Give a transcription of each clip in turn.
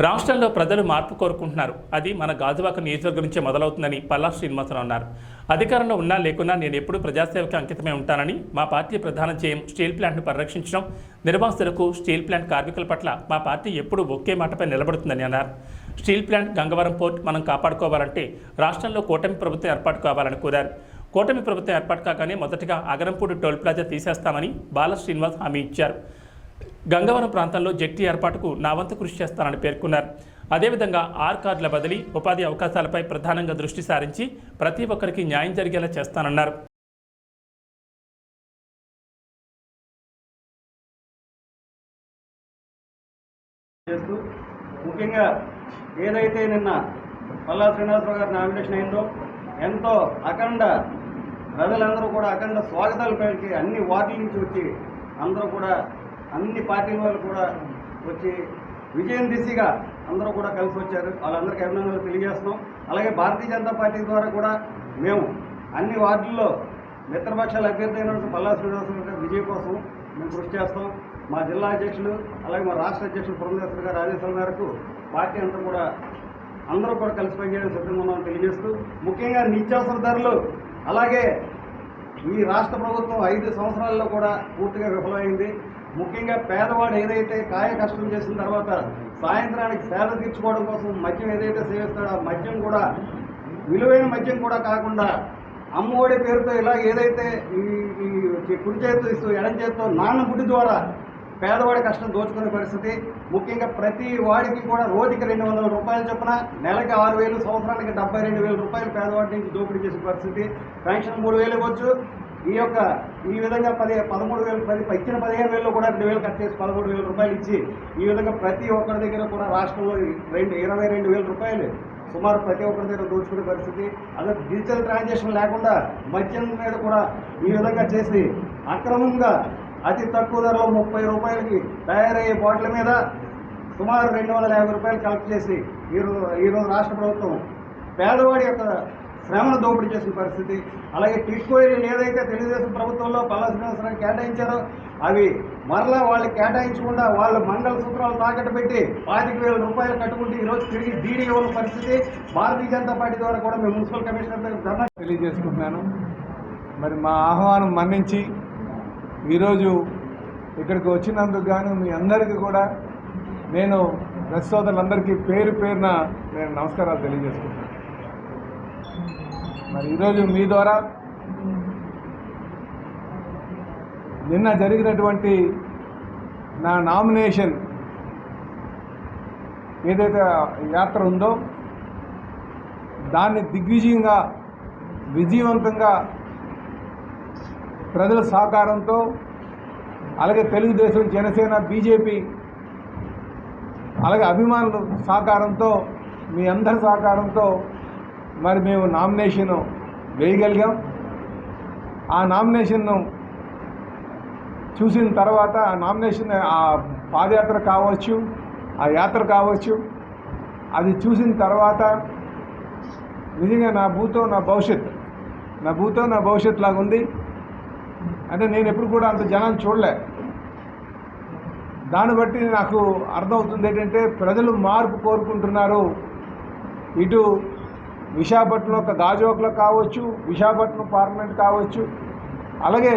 రాష్ట్రంలో ప్రజలు మార్పు కోరుకుంటున్నారు. అది మన గాజువాక నియోజకవర్గం నుంచే మొదలవుతుందని పల్లా శ్రీనివాసరావు అన్నారు. అధికారంలో ఉన్నా లేకున్నా నేను ఎప్పుడూ ప్రజాసేవకి అంకితమై ఉంటానని, మా పార్టీ ప్రధాన ధ్యేయం స్టీల్ ప్లాంట్ను పరిరక్షించడం, నిర్వాసితులకు, స్టీల్ ప్లాంట్ కార్మికుల పట్ల మా పార్టీ ఎప్పుడూ ఒకే మాటపై నిలబడుతుందని అన్నారు. స్టీల్ ప్లాంట్, గంగవరం పోర్ట్ మనం కాపాడుకోవాలంటే రాష్ట్రంలో కూటమి ప్రభుత్వం ఏర్పాటు కావాలని కోరారు. కూటమి ప్రభుత్వం ఏర్పాటు కాగానే మొదటగా అగరంపూడి టోల్ ప్లాజా తీసేస్తామని బాల శ్రీనివాస్ హామీ ఇచ్చారు. గంగవరం ప్రాంతంలో జెట్టి ఏర్పాటుకు నా వంతు కృషి చేస్తానని పేర్కొన్నారు. అదేవిధంగా ఆర్ కార్డుల బదిలీ, ఉపాధి అవకాశాలపై ప్రధానంగా దృష్టి సారించి ప్రతి ఒక్కరికి న్యాయం జరిగేలా చేస్తానన్నారు. ముఖ్యంగా ఏదైతే నిన్న పల్లా శ్రీనివాసరావు గారి నామినేషన్ అయిందో ఎంతో అఖండ ప్రజలందరూ కూడా అఖండ స్వాగతాలు పలికి అన్ని వార్డుల నుంచి వచ్చి అందరూ కూడా అన్ని పార్టీల వాళ్ళు కూడా వచ్చి విజయం దిశగా అందరూ కూడా కలిసి వచ్చారు. వాళ్ళందరికీ అభినందనలు తెలియజేస్తున్నాం. అలాగే భారతీయ జనతా పార్టీ ద్వారా కూడా మేము అన్ని వార్డుల్లో మిత్రపక్షాల అభ్యర్థి అయినటువంటి పల్లా శ్రీనివాసరావు గారి విజయం కోసం మేము కృషి చేస్తాం. మా జిల్లా అధ్యక్షులు అలాగే మా రాష్ట్ర అధ్యక్షులు పురంధేశ్వర్ గారి ఆదేశాల మేరకు పార్టీ అంతా కూడా అందరూ కూడా కలిసి పనిచేయడం సిద్ధంగా ఉన్నామని తెలియజేస్తూ, ముఖ్యంగా నిత్యావసర ధరలు అలాగే ఈ రాష్ట్ర ప్రభుత్వం 5 సంవత్సరాల్లో కూడా పూర్తిగా విఫలమైంది. ముఖ్యంగా పేదవాడు ఏదైతే కాయ కష్టం చేసిన తర్వాత సాయంత్రానికి సేద తీర్చుకోవడం కోసం మద్యం ఏదైతే సేవిస్తాడో ఆ మద్యం కూడా విలువైన మద్యం కూడా కాకుండా అమ్మఒడి పేరుతో ఇలా ఏదైతే ఈ కుడి చేతితో ఇస్తూ ఎడం చేతితో నాన్న బుడ్డి ద్వారా పేదవాడి కష్టం దోచుకునే పరిస్థితి. ముఖ్యంగా ప్రతి వాడికి కూడా రోజుకి 200 రూపాయలు చొప్పున, నెలకి 6,000, సంవత్సరానికి 72,000 రూపాయలు పేదవాడి నుంచి దోపిడీ చేసే పరిస్థితి. పెన్షన్ 3,000 ఇవ్వచ్చు. ఈ విధంగా 13,000 ఇచ్చిన 15,000లో కూడా 2,000 కట్ చేసి 13,000 రూపాయలు ఇచ్చి ఈ విధంగా ప్రతి ఒక్కరి దగ్గర కూడా రాష్ట్రంలో 22,000 రూపాయలు సుమారు ప్రతి ఒక్కరి దగ్గర దోచుకునే పరిస్థితి. అదే డిజిటల్ ట్రాన్సాక్షన్ లేకుండా మద్యం మీద కూడా ఈ విధంగా చేసి అక్రమంగా అతి తక్కువ ధరలో 30 రూపాయలకి తయారయ్యే బాటిల్ మీద సుమారు 250 రూపాయలు కలెక్ట్ చేసి ఈరోజు రాష్ట్ర ప్రభుత్వం పేదవాడి యొక్క శ్రమను దోపిడీ చేసిన పరిస్థితి. అలాగే టిట్కోయిలు ఏదైతే తెలుగుదేశం ప్రభుత్వంలో పల్లా శ్రీనివాసరావు కేటాయించారో అవి మరలా వాళ్ళు కేటాయించకుండా వాళ్ళ మంగళసూత్రాలు తాకట్టు పెట్టి 25,000 రూపాయలు కట్టుకుంటే ఈరోజు తిరిగి డీడీ ఇవ్వని పరిస్థితి. భారతీయ జనతా పార్టీ ద్వారా కూడా మేము మున్సిపల్ కమిషనర్ దగ్గర ధర్నా తెలియజేసుకుంటున్నాను. మరి మా ఆహ్వానం మన్నించి ఈరోజు ఇక్కడికి వచ్చినందుకు గాను మీ అందరికీ కూడా నేను ప్రెస్ సోదరులందరికీ పేరు పేరున నేను నమస్కారాలు తెలియజేసుకుంటున్నాను. మరి ఈరోజు మీ ద్వారా నిన్న జరిగినటువంటి నా నామినేషన్ ఏదైతే యాత్ర ఉందో దాన్ని దిగ్విజయంగా విజయవంతంగా ప్రజల సహకారంతో అలాగే తెలుగుదేశం, జనసేన, బీజేపీ అలాగే అభిమానుల సహకారంతో మీ అందరి సహకారంతో మరి మేము నామినేషన్ వేయగలిగాం. ఆ నామినేషన్ను చూసిన తర్వాత ఆ నామినేషన్ ఆ పాదయాత్ర కావచ్చు, ఆ యాత్ర కావచ్చు, అది చూసిన తర్వాత నిజంగా నా భూతో నా భవిష్యత్ లాగా ఉంది. అంటే నేను ఎప్పుడు కూడా అంత జనాన్ని చూడలే. దాన్ని బట్టి నాకు అర్థమవుతుంది ఏంటంటే ప్రజలు మార్పు కోరుకుంటున్నారు. ఇటు విశాఖపట్నం ఒక గాజువాకలో కావచ్చు, విశాఖపట్నం పార్లమెంట్ కావచ్చు, అలాగే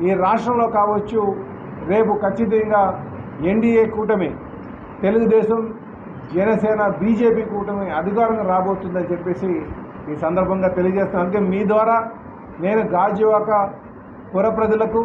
ఈ రాష్ట్రంలో కావచ్చు, రేపు ఖచ్చితంగా ఎన్డీఏ కూటమి, తెలుగుదేశం, జనసేన, బీజేపీ కూటమి అధికారంగా రాబోతుందని చెప్పేసి ఈ సందర్భంగా తెలియజేస్తాను. అందుకే మీ ద్వారా నేను గాజువాక పుర ప్రజలకు